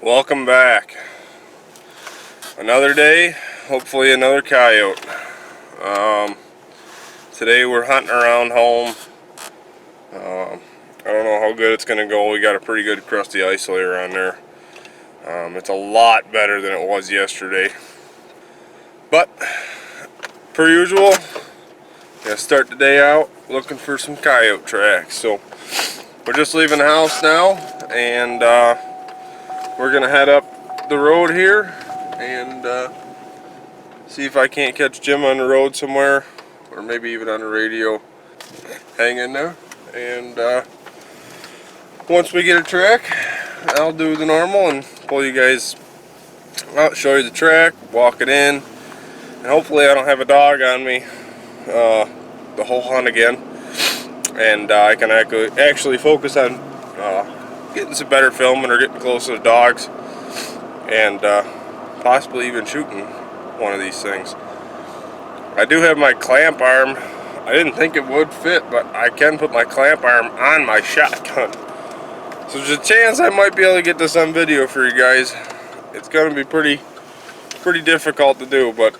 Welcome back. Another day, hopefully another coyote. Today we're hunting around home. I don't know how good it's gonna go. We got a pretty good crusty ice layer on there. It's a lot better than it was yesterday. But per usual, gonna start the day out looking for some coyote tracks. So we're just leaving the house now, and we're gonna head up the road here and see if I can't catch Jim on the road somewhere, or maybe even on the radio. Hang in there, and once we get a track, I'll do the normal and pull you guys out, show you the track, walk it in, and hopefully I don't have a dog on me the whole hunt again, and I can actually focus on getting some better filming or getting close to the dogs, and possibly even shooting one of these things. I do have my clamp arm. I didn't think it would fit, but I can put my clamp arm on my shotgun. So there's a chance I might be able to get this on video for you guys. It's going to be pretty difficult to do, but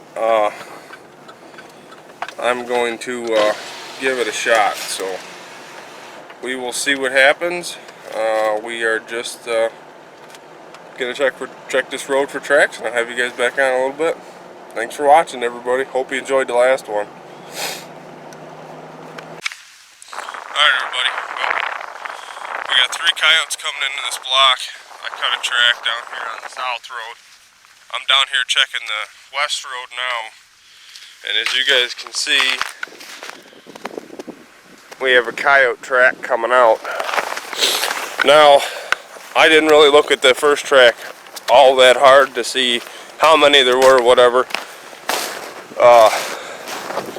I'm going to give it a shot. So we will see what happens. We are just gonna check this road for tracks, and I'll have you guys back on in a little bit. Thanks for watching, everybody. Hope you enjoyed the last one. Alright, everybody. Well, we got 3 coyotes coming into this block. I cut a track down here on the south road. I'm down here checking the west road now, and as you guys can see, we have a coyote track coming out. Now, I didn't really look at the first track all that hard to see how many there were, whatever.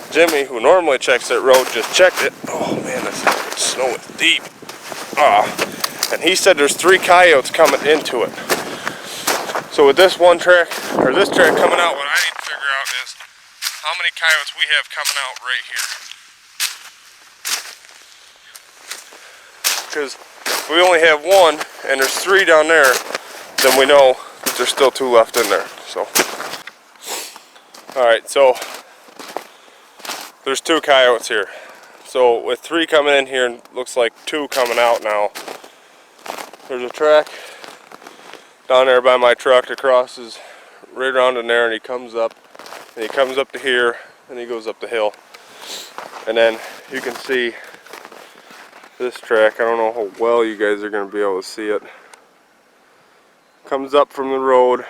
Jimmy, who normally checks that road, just checked it. Oh man, this snow is deep. And he said there's 3 coyotes coming into it. So with this one track, or this track coming out, what I need to figure out is how many coyotes we have coming out right here. Because if we only have 1 and there's 3 down there, then we know that there's still 2 left in there. So, alright, so there's 2 coyotes here. So with 3 coming in here, and looks like 2 coming out now. There's a track down there by my truck that crosses right around in there, and he comes up to here, and he goes up the hill. And then you can see this track. I don't know how well you guys are going to be able to see it. Comes up from the road,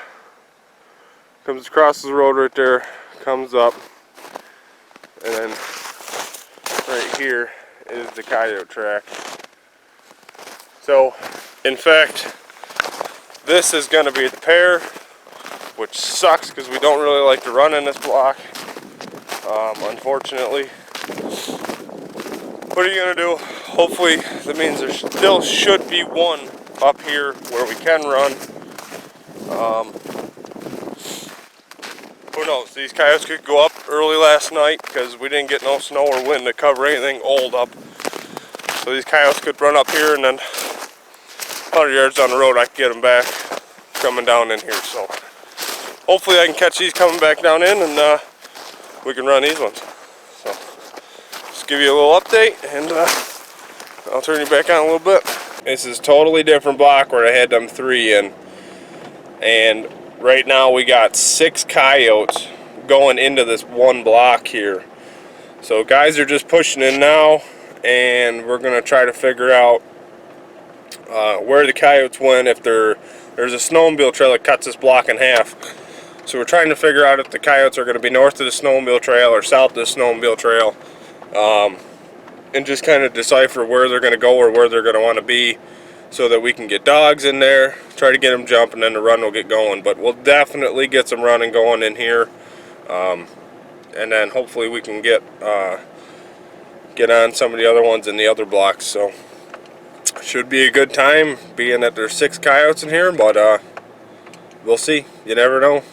comes across the road right there, comes up, and then right here is the coyote track. So, in fact, this is going to be the pair, which sucks because we don't really like to run in this block, unfortunately. What are you going to do? Hopefully that means there still should be 1 up here where we can run. Who knows? These coyotes could go up early last night because we didn't get no snow or wind to cover anything old up. So these coyotes could run up here, and then 100 yards down the road I could get them back coming down in here. So hopefully I can catch these coming back down in, and we can run these ones. So just give you a little update, and I'll turn you back on a little bit. This is a totally different block where I had them 3 in, and right now we got 6 coyotes going into this one block here. So guys are just pushing in now, and we're gonna try to figure out where the coyotes went. If there's a snowmobile trail that cuts this block in half, so we're trying to figure out if the coyotes are going to be north of the snowmobile trail or south of the snowmobile trail, and just kind of decipher where they're going to go or where they're going to want to be, so that we can get dogs in there, try to get them jumping, and then the run will get going. But we'll definitely get some running going in here, and then hopefully we can get on some of the other ones in the other blocks. So should be a good time, being that there's 6 coyotes in here, but we'll see. You never know.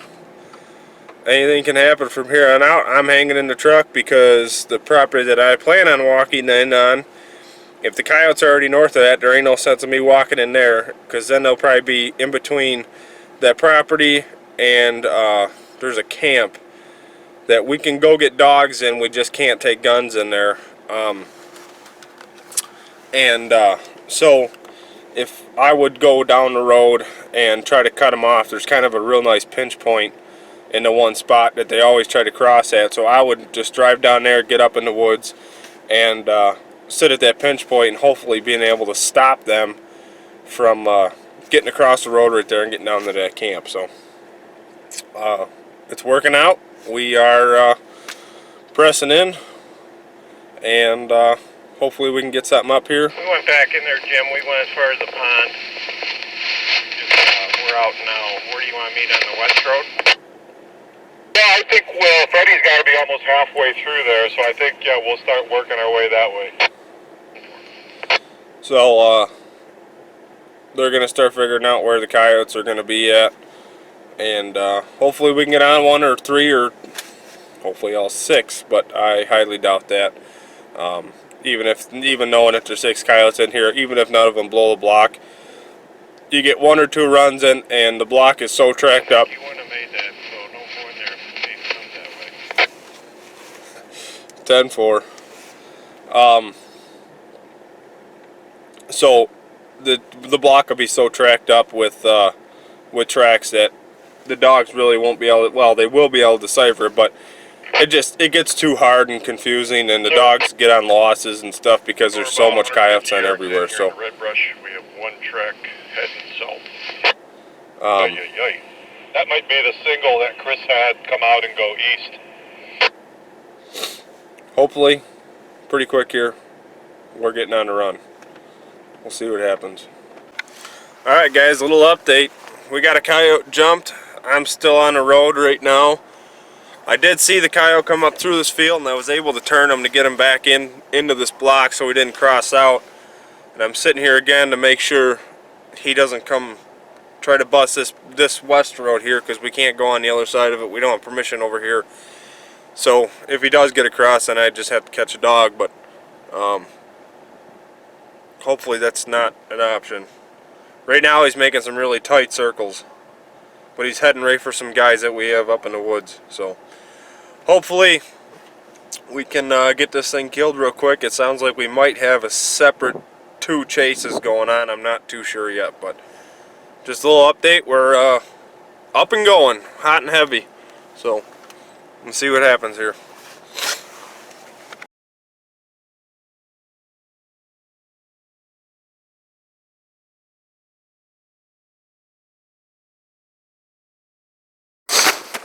Anything can happen from here on out. I'm hanging in the truck because the property that I plan on walking in on If the coyotes are already north of that, there ain't no sense of me walking in there, because then they'll probably be in between that property and there's a camp that we can go get dogs in. We just can't take guns in there. So if I would go down the road and try to cut them off, there's kind of a real nice pinch point in the one spot that they always try to cross at. So I would just drive down there, get up in the woods, and sit at that pinch point and hopefully being able to stop them from getting across the road right there and getting down to that camp. So it's working out. We are pressing in, and hopefully we can get something up here. We went back in there, Jim. We went as far as the pond. We're out now. Where do you want to meet, on the west road? Yeah, I think, well, Freddie's got to be almost halfway through there, so I think, yeah, we'll start working our way that way. So they're going to start figuring out where the coyotes are going to be at, and hopefully we can get on 1 or 3 or hopefully all 6, but I highly doubt that. Even knowing if there's 6 coyotes in here, even if none of them blow the block, you get 1 or 2 runs in and the block is so tracked up. You wouldn't have made that, so don't go in there if it comes that way. 10-4. So the block will be so tracked up with tracks that the dogs really won't be able to, well, they will be able to decipher it, but it gets too hard and confusing, and the dogs get on losses and stuff because there's so much coyotes on everywhere. So in Red Brush, we have 1 track heading south. That might be the single that Chris had come out and go east. Hopefully, pretty quick here, we're getting on the run. We'll see what happens. Alright guys, a little update. We got a coyote jumped. I'm still on the road right now. I did see the coyote come up through this field, and I was able to turn him to get him back into this block so he didn't cross out. And I'm sitting here again to make sure he doesn't come try to bust this west road here, because we can't go on the other side of it. We don't have permission over here. So if he does get across, then I just have to catch a dog, but hopefully that's not an option. Right now he's making some really tight circles, but he's heading right for some guys that we have up in the woods. So hopefully we can get this thing killed real quick. It sounds like we might have a separate 2 chases going on. I'm not too sure yet, but just a little update. We're up and going, hot and heavy. So let's see what happens here.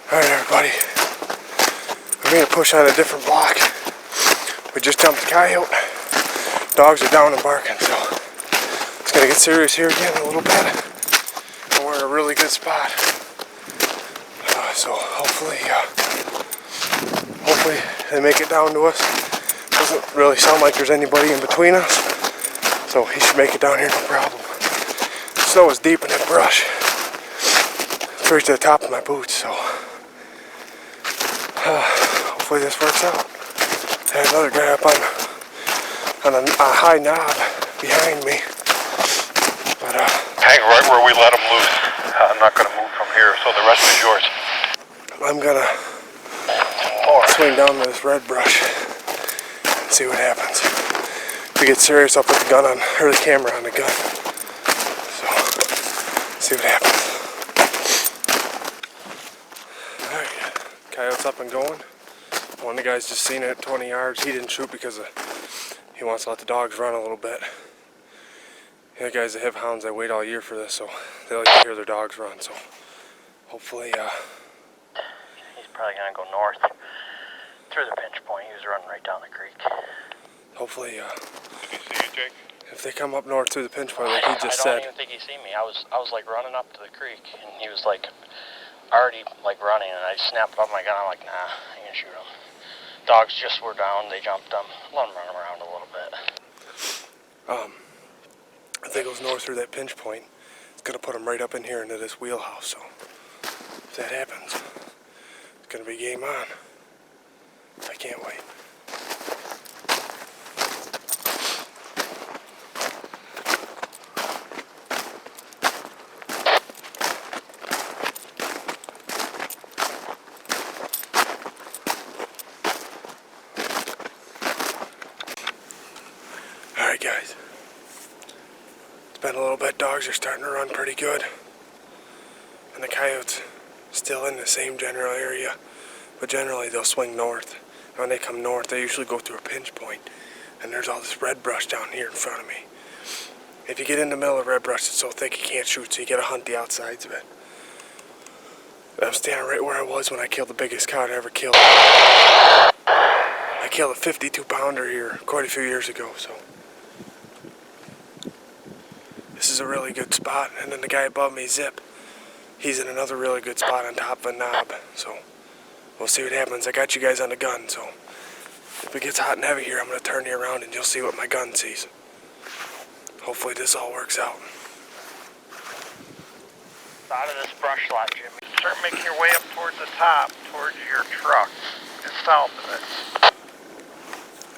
Alright everybody, we made a push on a different block. We just jumped the coyote. Dogs are down and barking, so it's gonna get serious here again in a little bit. And we're in a really good spot. So hopefully they make it down to us. Doesn't really sound like there's anybody in between us, so he should make it down here no problem. The snow is deep in that brush. It's right to the top of my boots, so hopefully this works out. I had another guy up on a high knob behind me, but hang right where we let him loose. I'm not going to move from here, so the rest is yours. I'm gonna swing down to this red brush and see what happens. If we get serious, I'll put the gun on, or the camera on the gun. So see what happens. Alright, coyote's up and going. One of the guys just seen it at 20 yards. He didn't shoot because he wants to let the dogs run a little bit. The other guys that have hounds, they wait all year for this, so they like to hear their dogs run. So hopefully, he's probably gonna go north through the pinch point. He was running right down the creek. Hopefully, Did he see you, Jake? if they come up north through the pinch point, like he just said. I don't even think he seen me. I was like running up to the creek, and he was like already like running, and I snapped up my gun. I'm like, nah, I ain't gonna shoot him. Dogs just were down. They jumped him. Let him run around a little bit. If they goes north through that pinch point, it's gonna put him right up in here into this wheelhouse. So if that happens, it's gonna be game on. I can't wait. a little bit, dogs are starting to run pretty good. And the coyotes still in the same general area, but generally they'll swing north. And when they come north, they usually go through a pinch point, and there's all this red brush down here in front of me. If you get in the middle of red brush, it's so thick you can't shoot, so you gotta hunt the outsides of it. I'm standing right where I was when I killed the biggest cow I ever killed. I killed a 52-pounder here quite a few years ago, so this is a really good spot. And then the guy above me, Zip, he's in another really good spot on top of a knob, so we'll see what happens. I got you guys on the gun, so if it gets hot and heavy here, I'm going to turn you around and you'll see what my gun sees. Hopefully this all works out. Out of this brush lot, Jimmy. Start making your way up towards the top, towards your truck, and south of it.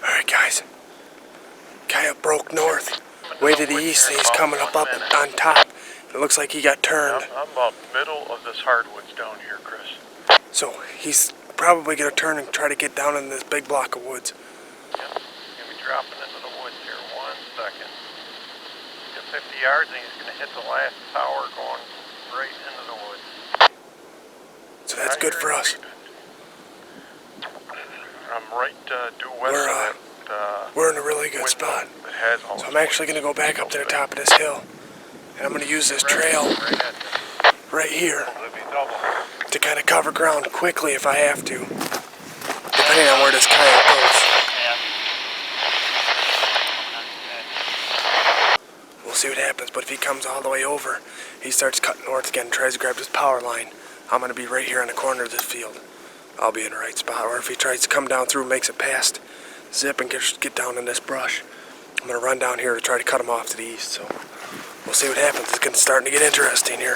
Alright guys, coyote broke north, way to the east, and he's coming up on top. It looks like he got turned. I'm about middle of this hardwoods down here, Chris. So he's probably going to turn and try to get down in this big block of woods. Yep, he's going to be dropping into the woods here. 1 second. Get 50 yards and he's going to hit the last tower going right into the woods. So that's good for us. I'm right due west of it. We're in a really good spot. So I'm actually going to go back up to the top of this hill. And I'm going to use this trail right here to kind of cover ground quickly if I have to, depending on where this coyote goes. We'll see what happens, but if he comes all the way over, he starts cutting north again, tries to grab this power line, I'm going to be right here on the corner of this field. I'll be in the right spot. Or if he tries to come down through, makes it past Zip and get down in this brush, I'm going to run down here to try to cut him off to the east. So we'll see what happens. It's starting to get interesting here.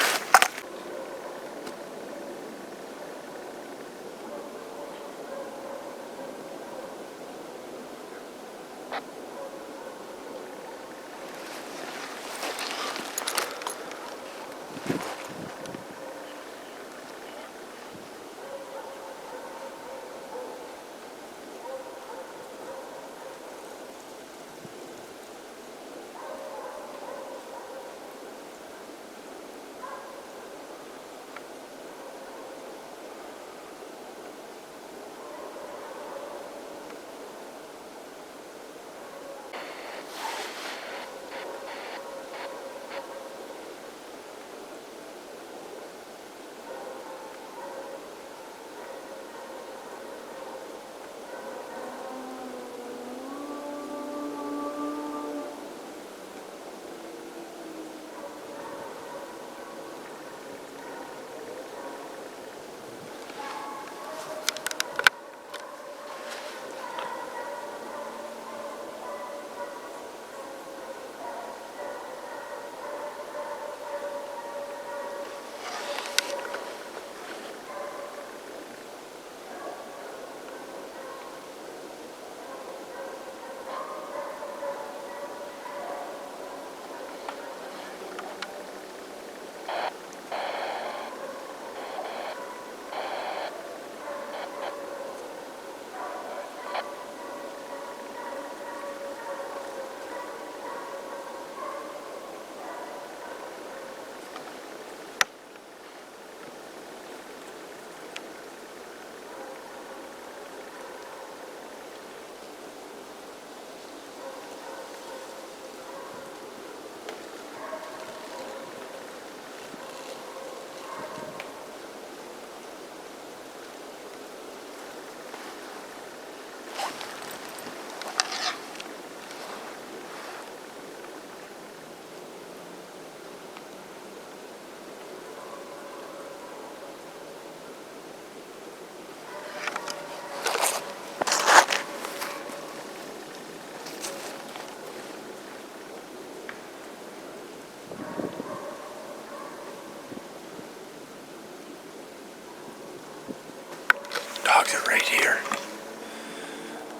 Dogs are right here.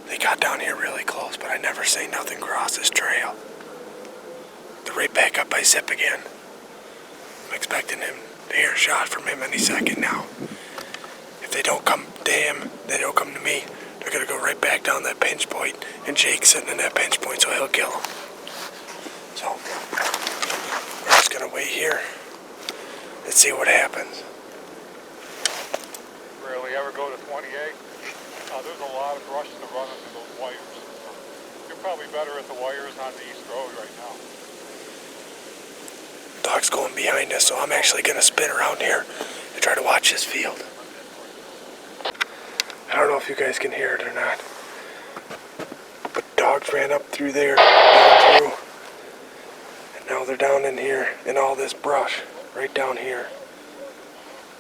They got down here really close, but I never say nothing cross this trail. They're right back up by Zip again. I'm expecting him to hear a shot from him any second now. If they don't come to him, they don't come to me. They're gonna go right back down that pinch point, and Jake's sitting in that pinch point, so he'll kill him. So wait here and see what happens. Rarely ever go to 28. There's a lot of brush to run into those wires. You're probably better at the wires on the East Road right now. Dog's going behind us, so I'm actually going to spin around here and try to watch this field. I don't know if you guys can hear it or not, but dogs ran up through there, down through, and now they're down in here in all this brush, right down here.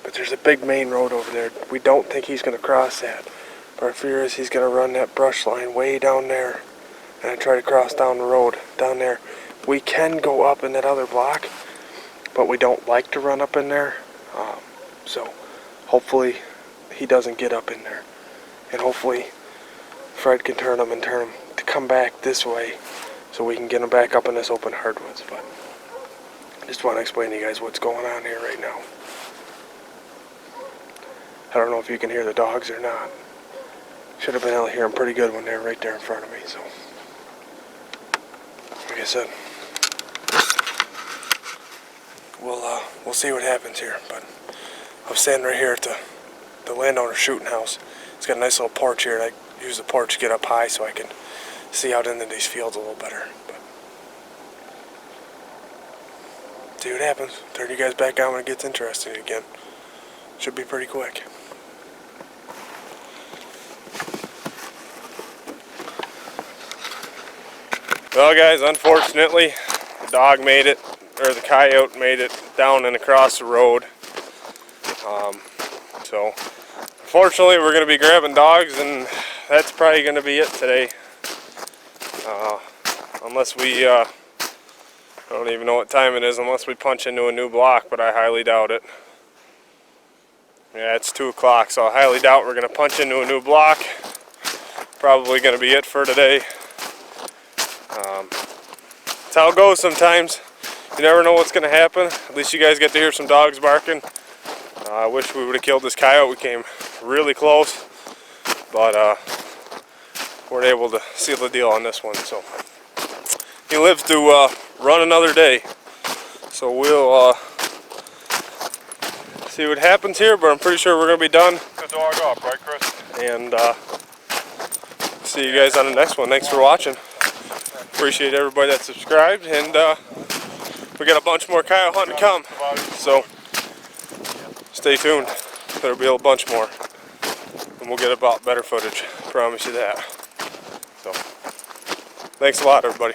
But there's a big main road over there. We don't think he's going to cross that, but our fear is he's going to run that brush line way down there and try to cross down the road down there. We can go up in that other block, but we don't like to run up in there, so hopefully he doesn't get up in there, and hopefully Fred can turn him to come back this way so we can get him back up in this open hardwoods. But I just want to explain to you guys what's going on here right now. I don't know if you can hear the dogs or not. Should have been able to hear them pretty good when they were right there in front of me. So like I said, we'll see what happens here. But I'm standing right here at the landowner's shooting house. It's got a nice little porch here, and I use the porch to get up high so I can see out into these fields a little better. But see what happens. Turn you guys back on when it gets interesting again. Should be pretty quick. Well guys, unfortunately, the dog made it, or the coyote made it down and across the road. So, unfortunately, we're going to be grabbing dogs, and that's probably going to be it today. Unless we, I don't even know what time it is, unless we punch into a new block, but I highly doubt it. Yeah, it's 2 o'clock, so I highly doubt we're going to punch into a new block. Probably going to be it for today. That's how it goes sometimes. You never know what's going to happen. At least you guys get to hear some dogs barking. I wish we would have killed this coyote. We came really close, but weren't able to seal the deal on this one. So he lives to run another day. So we'll see what happens here, but I'm pretty sure we're going to be done. The dog up, right, Chris? And see you guys on the next one. Thanks for watching. Appreciate everybody that subscribed, and we got a bunch more coyote hunting to come, so stay tuned. There'll be a bunch more, and we'll get about better footage, promise you that. So thanks a lot, everybody.